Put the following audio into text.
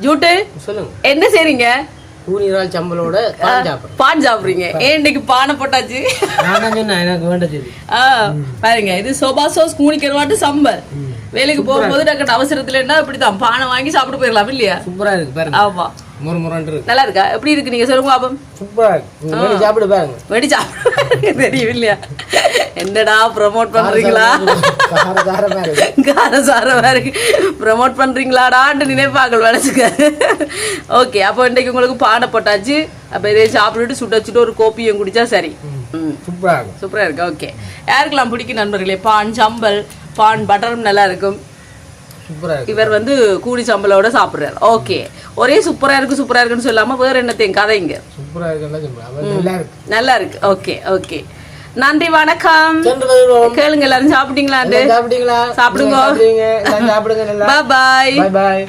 ஜூட்டு சொல்லுங்க. என்ன செய்றீங்க? கூனி இறால் சம்பலோட பான் சாப்பிடுறீங்க. ஏன் இன்னைக்கு பானை போட்டாச்சு? நான் தான் சொன்னேன் எனக்கு வேண்டது. பாருங்க, இது சோபா சோஸ் கூனி கருவாட்டு சம்பல். வேலைக்கு போகும்போது டக்குனு அவசரத்துல என்ன இப்படிதான் பானை வாங்கி சாப்பிட்டு போயிடலாம் இல்லையா? சூப்பரா இருக்கு பாருங்க. ஆமா, முறுமுறுன்னு இருக்கு. நல்லா இருக்கா? எப்படி இருக்கு நீங்க சொல்லுங்க பாப்போம். சூப்பரா இருக்கு. வெடி சாப்பிடு பாருங்க. வெடி சாப்பிடு தெரியும் இல்லையா? என்னடா ப்ரோமோட் பண்றீங்களா? காரசாரமா இருக்கு, ப்ரோமோட் பண்றீங்களாடான்னு நினைப்பாங்க வளச்சுக்க. ஓகே, அப்போ இன்னைக்கு உங்களுக்கு பானை போட்டாச்சு. அப்ப இதை சாப்பிட்டுட்டு சுட்டு ஒரு கோப்பியும் குடிச்சா சரி. சூப்பரா இருக்கு. ஓகே, யாருக்கெல்லாம் பிடிக்கும் நண்பர்களே? பான் சம்பல், பான் பட்டரும் நல்லா இருக்கும். இவர் வந்து கூடி சம்பளோட சாப்பிடுறாரு. ஓகே, ஒரே சூப்பரா இருக்குன்னு சொல்லாம வேற என்னத்தையும் கதைங்க. நல்லா இருக்கு. ஓகே ஓகே, நன்றி, வணக்கம். கேளுங்க, எல்லாரும் சாப்பிட்டீங்களா? சாப்பிடுங்க. பாய் பாய்.